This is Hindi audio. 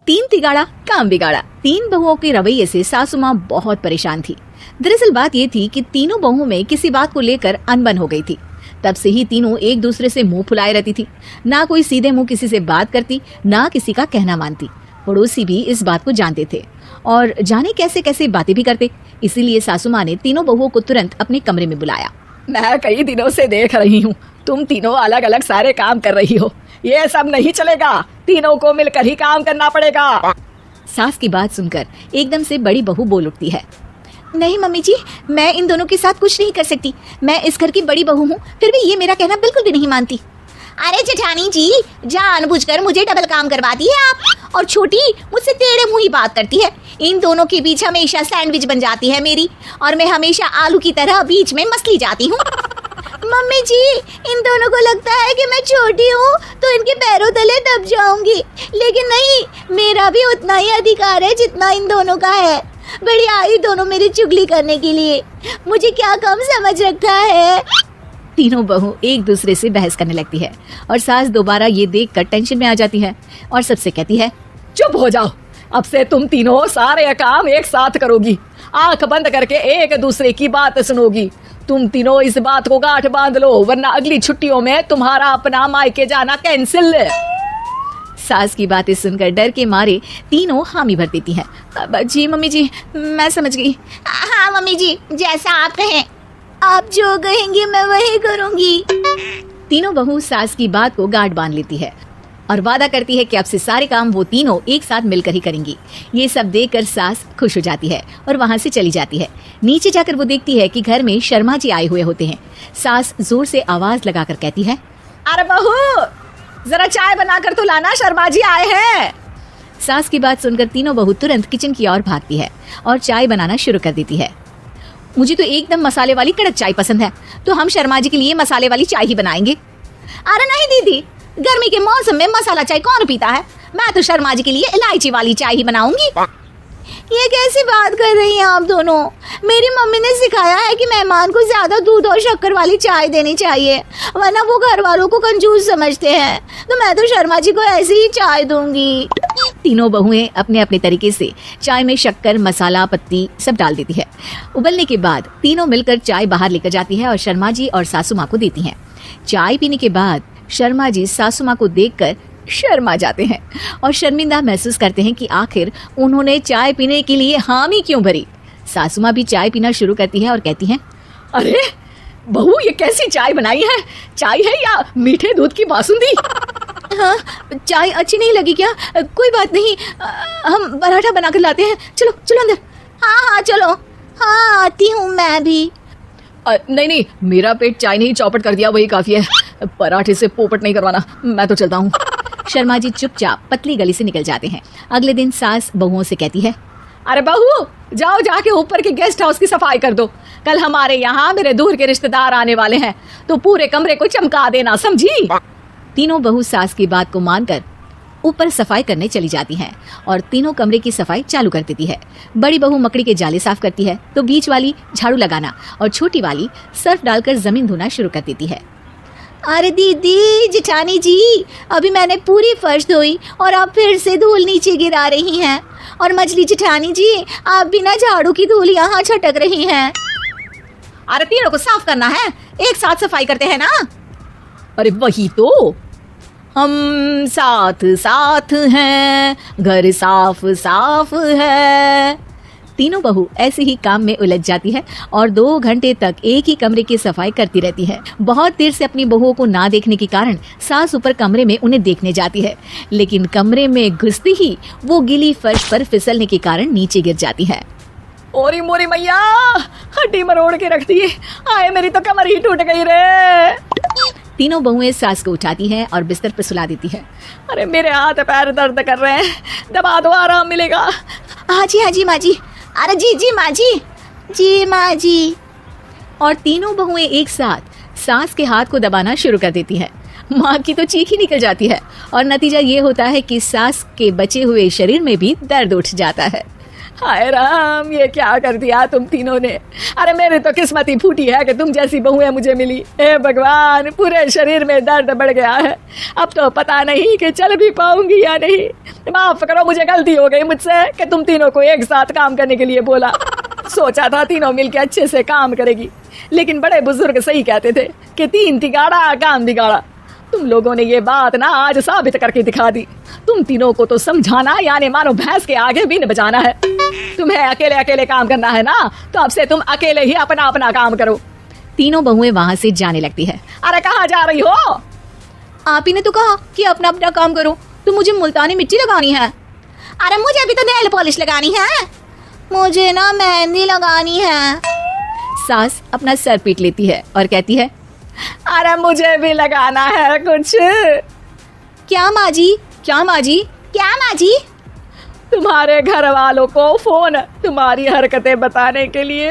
तीन तिगाड़ा काम बिगाड़ा। तीन बहुओं के रवैये से सासू माँ बहुत परेशान थी। दरअसल बात ये थी कि तीनों बहुओं में किसी बात को लेकर अनबन हो गई थी। तब से ही तीनों एक दूसरे से मुंह फुलाए रहती थी। ना कोई सीधे मुंह किसी से बात करती, ना किसी का कहना मानती। पड़ोसी भी इस बात को जानते थे और जाने कैसे कैसे बातें भी करते। इसीलिए सासू माँ ने तीनों बहुओं को तुरंत अपने कमरे में बुलाया। मैं कई दिनों से देख रही हूँ, तुम तीनों अलग अलग सारे काम कर रही हो। ये सब नहीं चलेगा, तीनों को मिलकर ही काम करना पड़ेगा। सास की बात सुनकर एकदम से बड़ी बहू बोल उठती है। नहीं मम्मी जी, मैं इन दोनों के साथ कुछ नहीं कर सकती। मैं इस घर की बड़ी बहू हूँ, फिर भी ये मेरा कहना बिल्कुल भी नहीं मानती। अरे जेठानी जी, जानबूझकर मुझे डबल काम करवाती है आप। और छोटी मुझसे टेढ़े मुंह ही बात करती है। इन दोनों के बीच हमेशा सैंडविच बन जाती है मेरी, और मैं हमेशा आलू की तरह बीच में मसली जाती हूँ। मम्मी जी, इन दोनों को लगता है कि मैं छोटी हूँ तो इनके पैरों तले दब जाऊंगी, लेकिन नहीं, मेरा भी उतना ही अधिकार है जितना इन दोनों का है। बड़ी आई दोनों मेरी चुगली करने के लिए, मुझे क्या कम समझ रखा है। तीनों बहू एक दूसरे से बहस करने लगती है और सास दोबारा ये देखकर टेंशन में आ जाती है और सबसे कहती है, चुप हो जाओ, अब से तुम तीनों सारे काम एक साथ करोगी। आंख बंद करके एक दूसरे की बात सुनोगी। तुम तीनों इस बात को गांठ बांध लो, वरना अगली छुट्टियों में तुम्हारा अपना मायके जाना कैंसिल। सास की बातें सुनकर डर के मारे तीनों हामी भर देती हैं। जी मम्मी जी, मैं समझ गई। हाँ मम्मी जी, जैसा आप कहें। आप जो कहेंगी मैं वही करूंगी। तीनों बहू सास की बात को गांठ बांध लेती है और वादा करती है कि अब से सारे काम वो तीनों एक साथ मिलकर ही करेंगी। ये सब देखकर सास खुश हो जाती है और वहाँ से चली जाती है। नीचे जाकर वो देखती है कि घर में शर्मा जी आए हुए होते हैं। सास जोर से आवाज लगाकर कहती है, अरे बहू, जरा चाय बनाकर तो लाना, शर्मा जी आए हैं। सास की बात सुनकर तीनों बहू तुरंत किचन की ओर भागती है और चाय बनाना शुरू कर देती है। मुझे तो एकदम मसाले वाली कड़क चाय पसंद है, तो हम शर्मा जी के लिए मसाले वाली चाय ही बनाएंगे। अरे नहीं दीदी, गर्मी के मौसम में मसाला चाय कौन पीता है। मैं तो शर्मा जी के लिए इलायची वाली चाय ही बनाऊंगी। ये कैसी बात कर रही हैं आप दोनों। मेरी मम्मी ने सिखाया है कि मेहमान को ज्यादा दूध और शक्कर वाली चाय देनी चाहिए, वरना वो घर वालों को कंजूस समझते हैं। तो मैं तो शर्मा जी को ऐसी ही चाय दूंगी। तीनों बहुएं अपने अपने तरीके से चाय में शक्कर, मसाला, पत्ती सब डाल देती है। उबलने के बाद तीनों मिलकर चाय बाहर लेकर जाती है और शर्मा जी और सासू माँ को देती हैं। चाय पीने के बाद शर्मा जी सासू माँ को देखकर शर्मा जाते हैं और शर्मिंदा महसूस करते हैं कि आखिर उन्होंने चाय पीने के लिए हामी क्यों भरी। सासू माँ भी चाय पीना शुरू करती है और कहती हैं, अरे बहू, ये कैसी चाय बनाई है? चाय है या मीठे दूध की बासुंदी? हाँ, चाय अच्छी नहीं लगी क्या? कोई बात नहीं, हम पराठा बनाकर लाते हैं। चलो चलो अंदर। हाँ चलो। हाँ आती हूँ मैं भी। नहीं, मेरा पेट चाय नहीं चौपट कर दिया, वही काफी है। पराठे से पोपट नहीं करवाना, मैं तो चलता हूँ। शर्मा जी चुपचाप पतली गली से निकल जाते हैं। अगले दिन सास बहुओं से कहती है, अरे बहू, जाओ जाके ऊपर के गेस्ट हाउस की सफाई कर दो। कल हमारे यहाँ मेरे दूर के रिश्तेदार आने वाले हैं, तो पूरे कमरे को चमका देना, समझी? तीनों बहू सास की बात को मानकर ऊपर सफाई करने चली जाती हैं और तीनों कमरे की सफाई चालू कर देती है। बड़ी बहू मकड़ी के जाले साफ करती है, तो बीच वाली झाड़ू लगाना और छोटी वाली सर्फ डालकर जमीन धोना शुरू कर देती है। अरे दीदी, जेठानी जी, अभी मैंने पूरी फर्श धोई और आप फिर से धूल नीचे गिरा रही हैं। और मछली जेठानी जी, आप बिना झाड़ू की धूल यहाँ छटक रही हैं। अरे तीनों को साफ करना है, एक साथ सफाई करते हैं ना। अरे वही तो, हम साथ साथ हैं, घर साफ साफ है। तीनों बहू ऐसे ही काम में उलझ जाती है और 2 घंटे तक एक ही कमरे की सफाई करती रहती है। बहुत देर से अपनी बहुओं को ना देखने के कारण सास ऊपर कमरे में उन्हें देखने जाती है, लेकिन कमरे में घुसती ही वो गीली फर्श पर फिसलने के कारण नीचे गिर जाती है। ओरी मोरी मैया, हड्डी मरोड़ के रख दी। आए, मेरी तो कमर ही टूट गई रे। तीनों बहुएं सास को उठाती हैं और बिस्तर पर सुला देती है। अरे मेरे हाथ पैर दर्द कर रहे हैं, दबा दो, आराम मिलेगा। हाँ जी माँ जी। अरे जी माँ जी। और तीनों बहुएं एक साथ सास के हाथ को दबाना शुरू कर देती हैं। माँ की तो चीख ही निकल जाती है और नतीजा ये होता है कि सास के बचे हुए शरीर में भी दर्द उठ जाता है। हाय राम, ये क्या कर दिया तुम तीनों ने। अरे मेरी तो किस्मत ही फूटी है कि तुम जैसी बहुएं मुझे मिली। हे भगवान, पूरे शरीर में दर्द बढ़ गया है। अब तो पता नहीं कि चल भी पाऊंगी या नहीं। माफ करो, मुझे गलती हो गई मुझसे कि तुम तीनों को एक साथ काम करने के लिए बोला। सोचा था तीनों मिलकर अच्छे से काम करेगी, लेकिन बड़े बुजुर्ग सही कहते थे कि तीन तिगाड़ा काम बिगाड़ा। तुम लोगों ने ये बात ना आज साबित करके दिखा दी। तुम तीनों को तो समझाना यानी मानो भैंस के आगे भी न बजाना है। तुम्हें अकेले अकेले काम करना है ना, तो अब से तुम अकेले ही अपना अपना काम करो। तीनों बहुएं वहां से जाने लगती है। अरे कहाँ जा रही हो? आप ही ने तो कहा कि अपना अपना काम करो, तो मुझे मुल्तानी मिट्टी लगानी है। अरे मुझे भी तो नेल पॉलिश लगानी है, मुझे ना मेहंदी लगानी है। सास अपना सर पीट लेती है और कहती है, अरे मुझे भी लगाना है कुछ। क्या माँ जी? क्या माँ जी? क्या माँ जी? तुम्हारे घर वालों को फोन तुम्हारी हरकतें बताने के लिए।